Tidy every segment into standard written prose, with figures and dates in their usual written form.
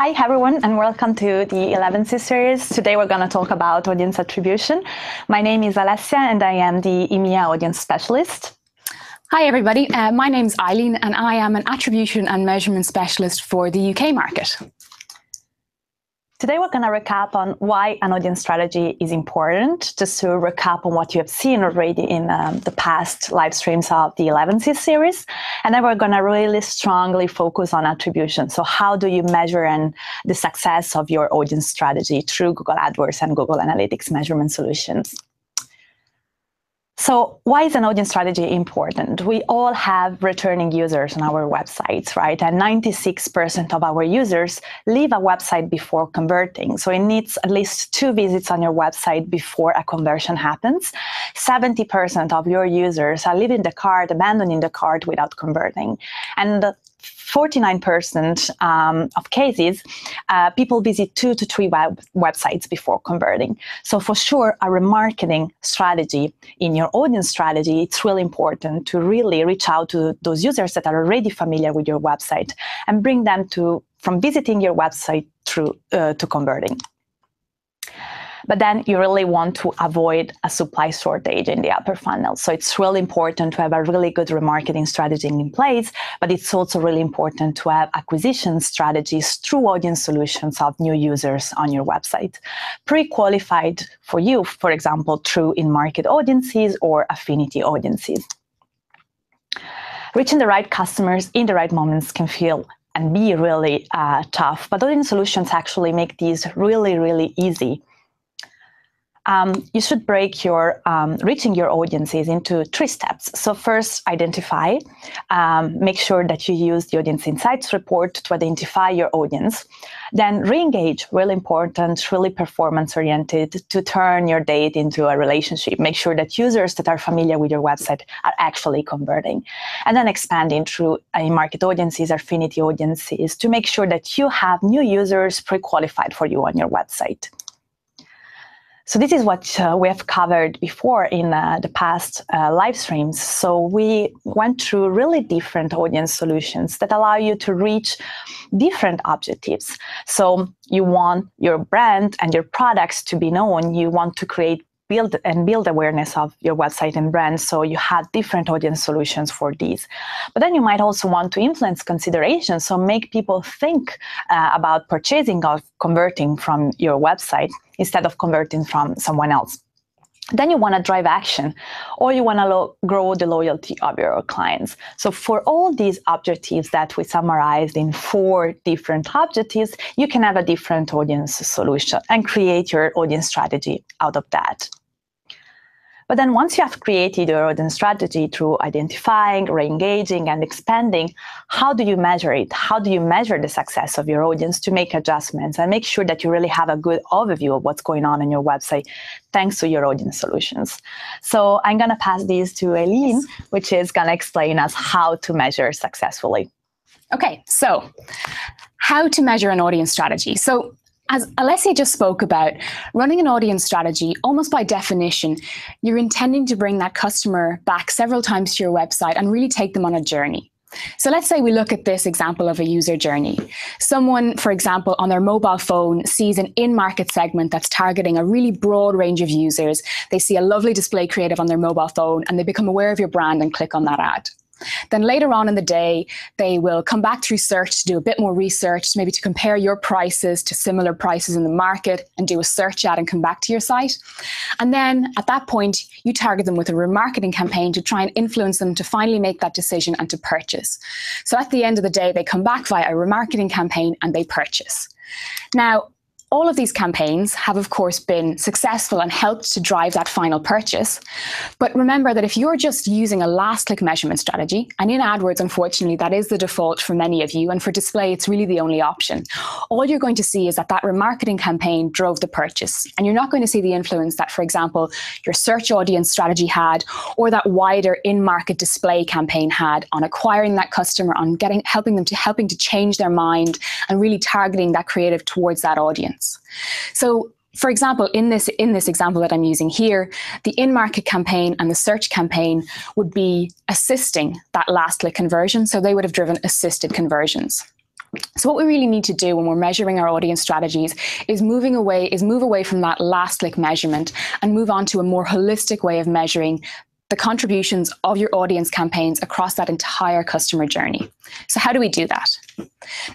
Hi everyone, and welcome to the Elevenses series. Today we're going to talk about audience attribution. My name is Alessia and I am the EMEA audience specialist. Hi everybody, my name is Eileen and I am an attribution and measurement specialist for the UK market. Today we're going to recap on why an audience strategy is important, just to recap on what you have seen already in the past live streams of the Elevenses series. And then we're going to really strongly focus on attribution. So how do you measure the success of your audience strategy through Google AdWords and Google Analytics measurement solutions? So why is an audience strategy important? We all have returning users on our websites, right? And 96% of our users leave a website before converting. So it needs at least 2 visits on your website before a conversion happens. 70% of your users are leaving the cart, abandoning the cart without converting. And 49% of cases, people visit 2 to 3 websites before converting. So for sure, a remarketing strategy in your audience strategy, it's really important to really reach out to those users that are already familiar with your website and bring them from visiting your website through to converting. But then you really want to avoid a supply shortage in the upper funnel. So it's really important to have a really good remarketing strategy in place, but it's also really important to have acquisition strategies through audience solutions of new users on your website, pre-qualified for you, for example, through in-market audiences or affinity audiences. Reaching the right customers in the right moments can feel and be really tough, but audience solutions actually make these really, really easy. You should break your reaching your audiences into 3 steps. So first, identify. Make sure that you use the Audience Insights report to identify your audience. Then re-engage, really important, really performance-oriented, to turn your date into a relationship. Make sure that users that are familiar with your website are actually converting. And then expanding through in-market audiences, affinity audiences, to make sure that you have new users pre-qualified for you on your website. So this is what we have covered before in the past live streams. So we went through really different audience solutions that allow you to reach different objectives. So you want your brand and your products to be known. You want to build awareness of your website and brand, so you have different audience solutions for these. But then you might also want to influence consideration, so make people think about purchasing or converting from your website instead of converting from someone else. Then you want to drive action, or you want to grow the loyalty of your clients. So for all these objectives that we summarized in 4 different objectives, you can have a different audience solution and create your audience strategy out of that. But then once you have created your audience strategy through identifying, re-engaging, and expanding, how do you measure it? How do you measure the success of your audience to make adjustments and make sure that you really have a good overview of what's going on your website thanks to your audience solutions? So I'm going to pass these to Eileen, which is going to explain us how to measure successfully. Okay, so how to measure an audience strategy. So as Alessia just spoke about, running an audience strategy, almost by definition, you're intending to bring that customer back several times to your website and really take them on a journey. So let's say we look at this example of a user journey. Someone, for example, on their mobile phone sees an in-market segment that's targeting a really broad range of users. They see a lovely display creative on their mobile phone and they become aware of your brand and click on that ad. Then later on in the day, they will come back through search to do a bit more research, maybe to compare your prices to similar prices in the market and do a search ad and come back to your site. And then at that point, you target them with a remarketing campaign to try and influence them to finally make that decision and to purchase. So at the end of the day, they come back via a remarketing campaign and they purchase. Now, all of these campaigns have, of course, been successful and helped to drive that final purchase. But remember that if you're just using a last-click measurement strategy, and in AdWords, unfortunately, that is the default for many of you, and for display, it's really the only option, all you're going to see is that remarketing campaign drove the purchase. And you're not going to see the influence that, for example, your search audience strategy had, or that wider in-market display campaign had on acquiring that customer, on helping to change their mind, and really targeting that creative towards that audience. So, for example, in this example that I'm using here, the in-market campaign and the search campaign would be assisting that last click conversion. So they would have driven assisted conversions. So what we really need to do when we're measuring our audience strategies is move away from that last click measurement and move on to a more holistic way of measuring the contributions of your audience campaigns across that entire customer journey. So how do we do that?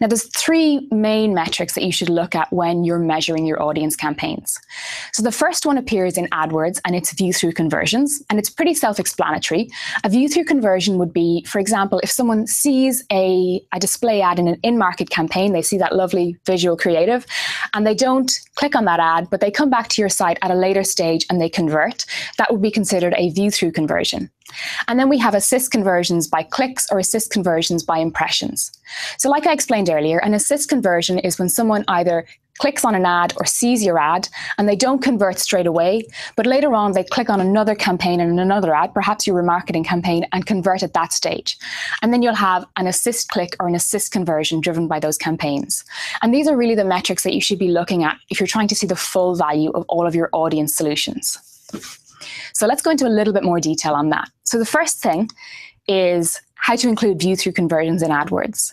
Now, there's three main metrics that you should look at when you're measuring your audience campaigns. So the first one appears in AdWords, and it's view-through conversions, and it's pretty self-explanatory. A view-through conversion would be, for example, if someone sees a display ad in an in-market campaign, they see that lovely visual creative, and they don't click on that ad, but they come back to your site at a later stage and they convert, that would be considered a view-through conversion. And then we have assist conversions by clicks or assist conversions by impressions. So like I explained earlier, an assist conversion is when someone either clicks on an ad or sees your ad and they don't convert straight away, but later on they click on another campaign and another ad, perhaps your remarketing campaign, and convert at that stage. And then you'll have an assist click or an assist conversion driven by those campaigns. And these are really the metrics that you should be looking at if you're trying to see the full value of all of your audience solutions. So let's go into a little bit more detail on that. So the first thing is how to include view-through conversions in AdWords.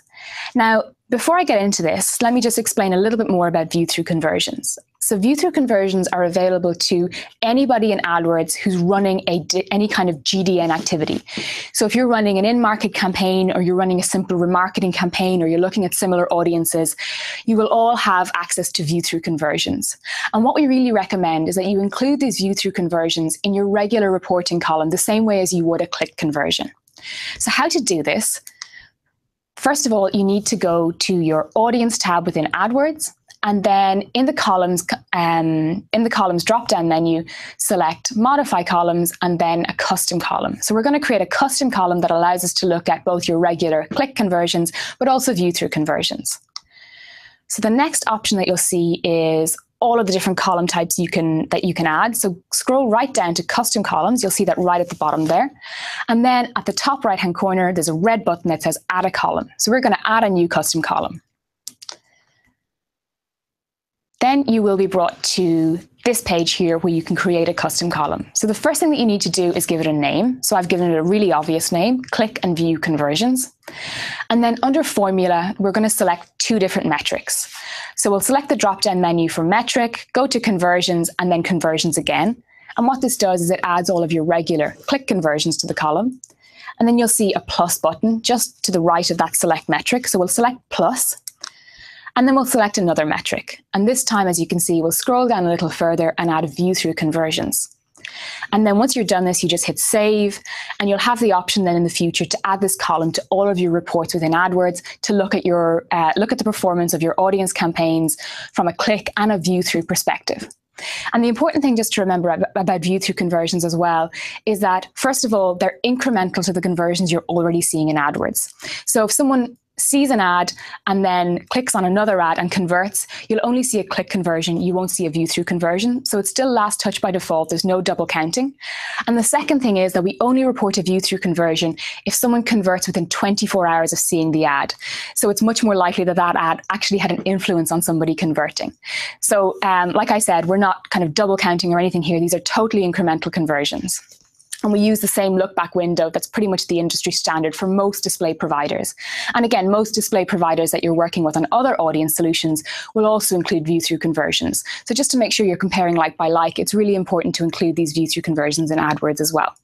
Now, before I get into this, let me just explain a little bit more about view-through conversions. So view-through conversions are available to anybody in AdWords who's running any kind of GDN activity. So if you're running an in-market campaign, or you're running a simple remarketing campaign, or you're looking at similar audiences, you will all have access to view-through conversions. And what we really recommend is that you include these view-through conversions in your regular reporting column, the same way as you would a click conversion. So how to do this? First of all, you need to go to your audience tab within AdWords, and then in the columns drop-down menu, select Modify Columns and then a custom column. So we're going to create a custom column that allows us to look at both your regular click conversions, but also view-through conversions. So the next option that you'll see is all of the different column types that you can add. So scroll right down to custom columns. You'll see that right at the bottom there. And then at the top right-hand corner, there's a red button that says Add a Column. So we're going to add a new custom column. Then you will be brought to this page here where you can create a custom column. So the first thing that you need to do is give it a name. So I've given it a really obvious name, Click and View Conversions. And then under Formula, we're going to select two different metrics. So we'll select the drop-down menu for metric, go to conversions, and then conversions again. And what this does is it adds all of your regular click conversions to the column. And then you'll see a plus button just to the right of that select metric. So we'll select plus. And then we'll select another metric. And this time, as you can see, we'll scroll down a little further and add view-through conversions. And then once you're done this, you just hit save, and you'll have the option then in the future to add this column to all of your reports within AdWords to look at the performance of your audience campaigns from a click and a view-through perspective. And the important thing just to remember about view-through conversions as well is that, first of all, they're incremental to the conversions you're already seeing in AdWords. So if someone sees an ad and then clicks on another ad and converts, you'll only see a click conversion. You won't see a view-through conversion. So it's still last touch by default. There's no double counting. And the second thing is that we only report a view-through conversion if someone converts within 24 hours of seeing the ad. So it's much more likely that that ad actually had an influence on somebody converting. So like I said, we're not kind of double counting or anything here. These are totally incremental conversions. And we use the same look back window that's pretty much the industry standard for most display providers. And again, most display providers that you're working with on other audience solutions will also include view-through conversions. So just to make sure you're comparing like by like, it's really important to include these view-through conversions in AdWords as well.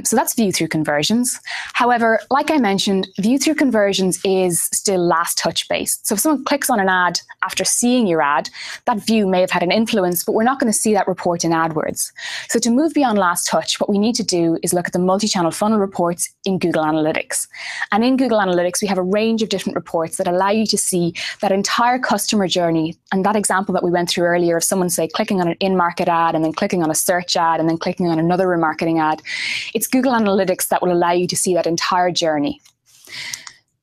So that's view-through conversions. However, like I mentioned, view-through conversions is still last touch based. So if someone clicks on an ad after seeing your ad, that view may have had an influence, but we're not going to see that report in AdWords. So to move beyond last touch, what we need to do is look at the multi-channel funnel reports in Google Analytics. And in Google Analytics, we have a range of different reports that allow you to see that entire customer journey. And that example that we went through earlier of someone, say, clicking on an in-market ad and then clicking on a search ad and then clicking on another remarketing ad, it's Google Analytics that will allow you to see that entire journey.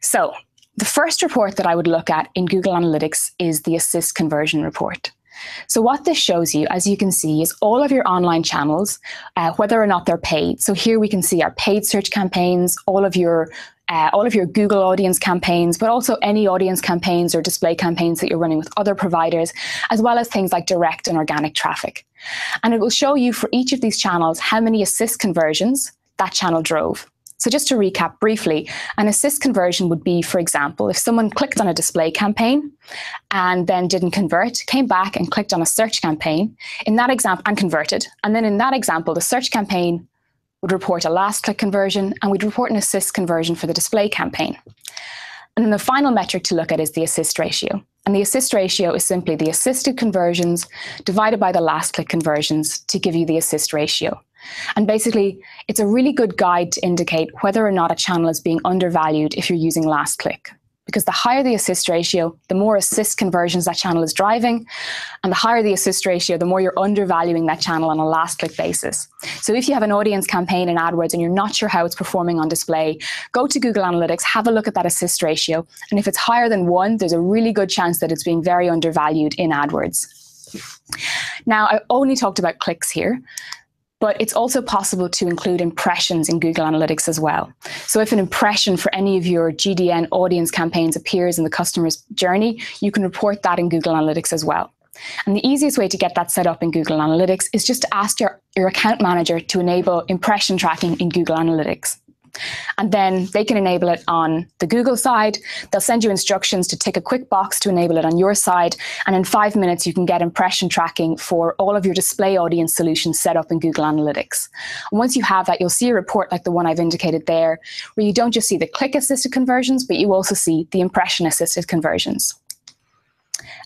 So the first report that I would look at in Google Analytics is the Assist Conversion Report. So what this shows you, as you can see, is all of your online channels, whether or not they're paid. So here we can see our paid search campaigns, all of your Google audience campaigns, but also any audience campaigns or display campaigns that you're running with other providers, as well as things like direct and organic traffic. And it will show you for each of these channels how many assist conversions that channel drove. So just to recap briefly, an assist conversion would be, for example, if someone clicked on a display campaign and then didn't convert, came back and clicked on a search campaign in that example and converted. And then in that example, the search campaign would report a last click conversion and we'd report an assist conversion for the display campaign. And then the final metric to look at is the assist ratio. And the assist ratio is simply the assisted conversions divided by the last click conversions to give you the assist ratio. And basically, it's a really good guide to indicate whether or not a channel is being undervalued if you're using last click. Because the higher the assist ratio, the more assist conversions that channel is driving. And the higher the assist ratio, the more you're undervaluing that channel on a last click basis. So if you have an audience campaign in AdWords and you're not sure how it's performing on display, go to Google Analytics, have a look at that assist ratio. And if it's higher than 1, there's a really good chance that it's being very undervalued in AdWords. Now, I only talked about clicks here, but it's also possible to include impressions in Google Analytics as well. So if an impression for any of your GDN audience campaigns appears in the customer's journey, you can report that in Google Analytics as well. And the easiest way to get that set up in Google Analytics is just to ask your account manager to enable impression tracking in Google Analytics. And then they can enable it on the Google side. They'll send you instructions to tick a quick box to enable it on your side. And in 5 minutes, you can get impression tracking for all of your display audience solutions set up in Google Analytics. And once you have that, you'll see a report like the one I've indicated there, where you don't just see the click-assisted conversions, but you also see the impression-assisted conversions.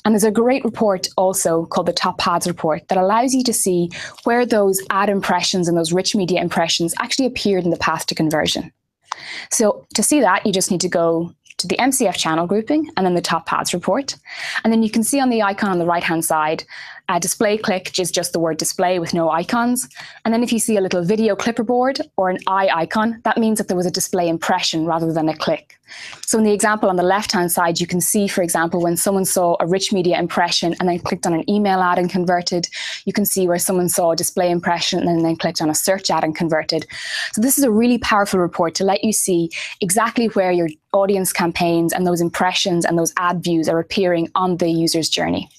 And there's a great report also called the Top Ads report that allows you to see where those ad impressions and those rich media impressions actually appeared in the path to conversion. So to see that, you just need to go to the MCF channel grouping and then the Top Ads report. And then you can see on the icon on the right-hand side, a display click, which is just the word display with no icons. And then if you see a little video clipperboard or an eye icon, that means that there was a display impression rather than a click. So in the example on the left-hand side, you can see, for example, when someone saw a rich media impression and then clicked on an email ad and converted, you can see where someone saw a display impression and then clicked on a search ad and converted. So this is a really powerful report to let you see exactly where your audience campaigns and those impressions and those ad views are appearing on the user's journey.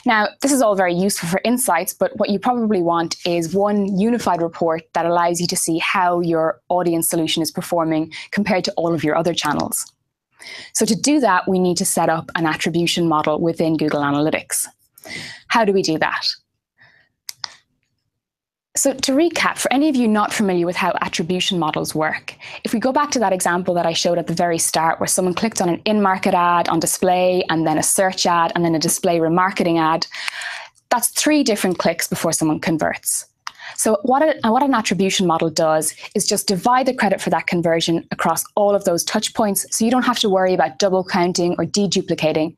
Now, this is all very useful for insights, but what you probably want is one unified report that allows you to see how your audience solution is performing compared to all of your other channels. So to do that, we need to set up an attribution model within Google Analytics. How do we do that? So to recap, for any of you not familiar with how attribution models work, if we go back to that example that I showed at the very start where someone clicked on an in-market ad on display and then a search ad and then a display remarketing ad, that's 3 different clicks before someone converts. So what an attribution model does is just divide the credit for that conversion across all of those touch points so you don't have to worry about double counting or deduplicating.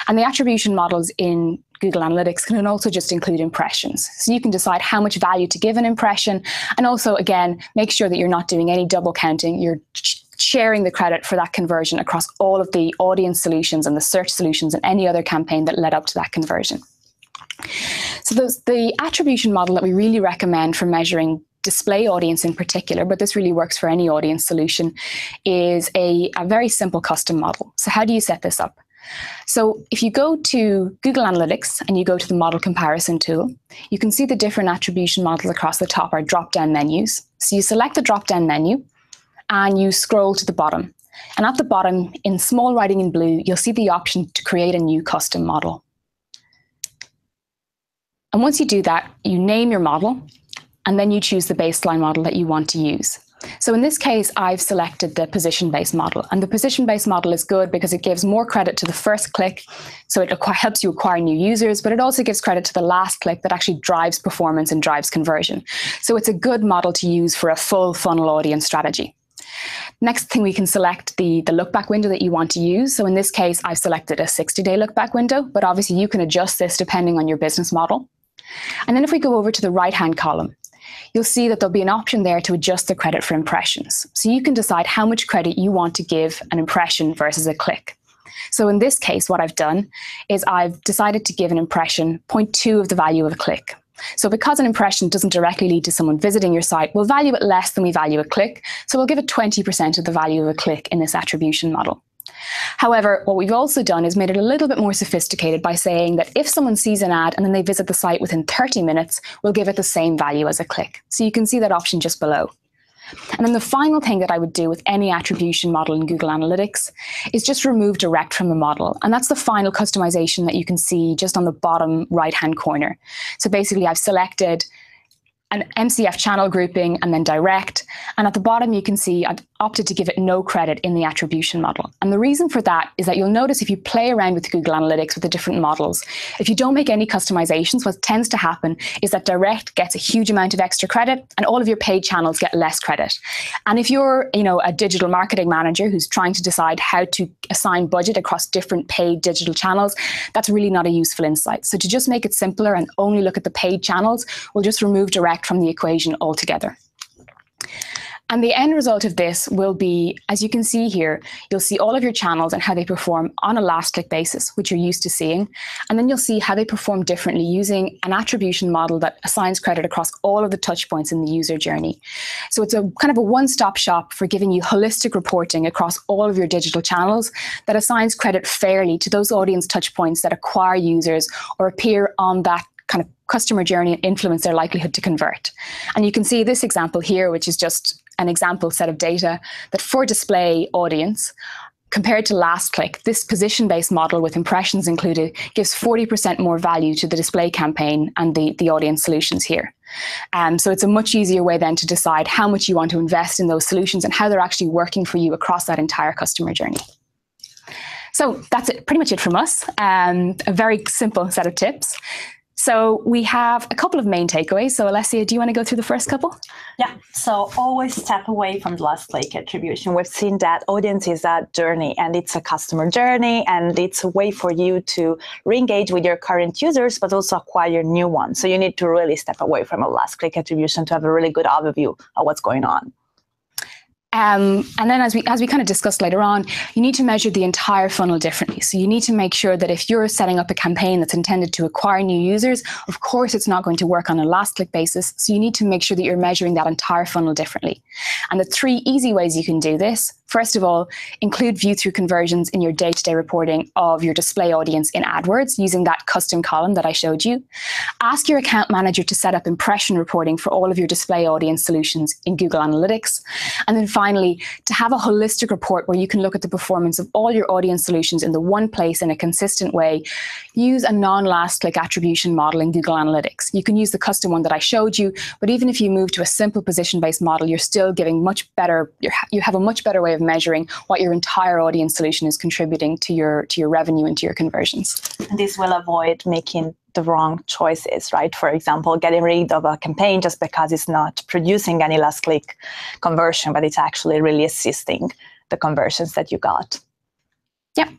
And the attribution models in Google Analytics can also just include impressions. So you can decide how much value to give an impression and also, again, make sure that you're not doing any double counting. You're sharing the credit for that conversion across all of the audience solutions and the search solutions and any other campaign that led up to that conversion. So the attribution model that we really recommend for measuring display audience in particular, but this really works for any audience solution, is a very simple custom model. So how do you set this up? So if you go to Google Analytics and you go to the model comparison tool, you can see the different attribution models across the top are drop-down menus. So you select the drop-down menu and you scroll to the bottom. And at the bottom, in small writing in blue, you'll see the option to create a new custom model. And once you do that, you name your model, and then you choose the baseline model that you want to use. So in this case, I've selected the position-based model. And the position-based model is good because it gives more credit to the first click, so it helps you acquire new users, but it also gives credit to the last click that actually drives performance and drives conversion. So it's a good model to use for a full funnel audience strategy. Next thing, we can select the look-back window that you want to use. So in this case, I've selected a 60-day look-back window, but obviously you can adjust this depending on your business model. And then if we go over to the right-hand column, you'll see that there'll be an option there to adjust the credit for impressions. So you can decide how much credit you want to give an impression versus a click. So in this case, what I've done is I've decided to give an impression 0.2 of the value of a click. So because an impression doesn't directly lead to someone visiting your site, we'll value it less than we value a click. So we'll give it 20% of the value of a click in this attribution model. However, what we've also done is made it a little bit more sophisticated by saying that if someone sees an ad and then they visit the site within 30 minutes, we'll give it the same value as a click. So you can see that option just below. And then the final thing that I would do with any attribution model in Google Analytics is just remove direct from the model. And that's the final customization that you can see just on the bottom right-hand corner. So basically, I've selected an MCF channel grouping and then direct. And at the bottom, you can see I've opted to give it no credit in the attribution model. And the reason for that is that you'll notice if you play around with Google Analytics with the different models, if you don't make any customizations, what tends to happen is that direct gets a huge amount of extra credit and all of your paid channels get less credit. And if you're, a digital marketing manager who's trying to decide how to assign budget across different paid digital channels, that's really not a useful insight. So to just make it simpler and only look at the paid channels, we'll just remove direct from the equation altogether. And the end result of this will be, as you can see here, you'll see all of your channels and how they perform on a last click basis, which you're used to seeing. And then you'll see how they perform differently using an attribution model that assigns credit across all of the touch points in the user journey. So it's a kind of a one-stop shop for giving you holistic reporting across all of your digital channels that assigns credit fairly to those audience touch points that acquire users or appear on that kind of customer journey and influence their likelihood to convert. And you can see this example here, which is just an example set of data that for display audience, compared to last click, this position-based model with impressions included gives 40% more value to the display campaign and the audience solutions here. So it's a much easier way then to decide how much you want to invest in those solutions and how they're actually working for you across that entire customer journey. So that's it, pretty much it from us. A very simple set of tips. So we have a couple of main takeaways. So Alessia, do you want to go through the first couple? Yeah, so always step away from the last click attribution. We've seen that audience is a journey and it's a customer journey and it's a way for you to re-engage with your current users, but also acquire new ones. So you need to really step away from a last click attribution to have a really good overview of what's going on. And then as we kind of discussed later on, you need to measure the entire funnel differently. So you need to make sure that if you're setting up a campaign that's intended to acquire new users, of course, it's not going to work on a last click basis. So you need to make sure that you're measuring that entire funnel differently. And the 3 easy ways you can do this. First of all, include view-through conversions in your day-to-day reporting of your display audience in AdWords using that custom column that I showed you. Ask your account manager to set up impression reporting for all of your display audience solutions in Google Analytics. And then finally, to have a holistic report where you can look at the performance of all your audience solutions in the one place in a consistent way, use a non-last click attribution model in Google Analytics. You can use the custom one that I showed you, but even if you move to a simple position-based model, you're still giving much better, you have a much better way of measuring what your entire audience solution is contributing to your revenue and to your conversions. And this will avoid making the wrong choices, right? For example, getting rid of a campaign just because it's not producing any last click conversion, but it's actually really assisting the conversions that you got. Yeah.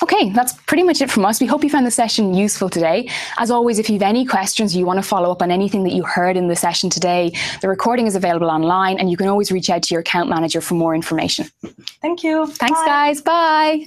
Okay, that's pretty much it from us. We hope you found the session useful today. As always, if you have any questions, you want to follow up on anything that you heard in the session today, the recording is available online and you can always reach out to your account manager for more information. Thank you. Thanks, Bye. guys. Bye.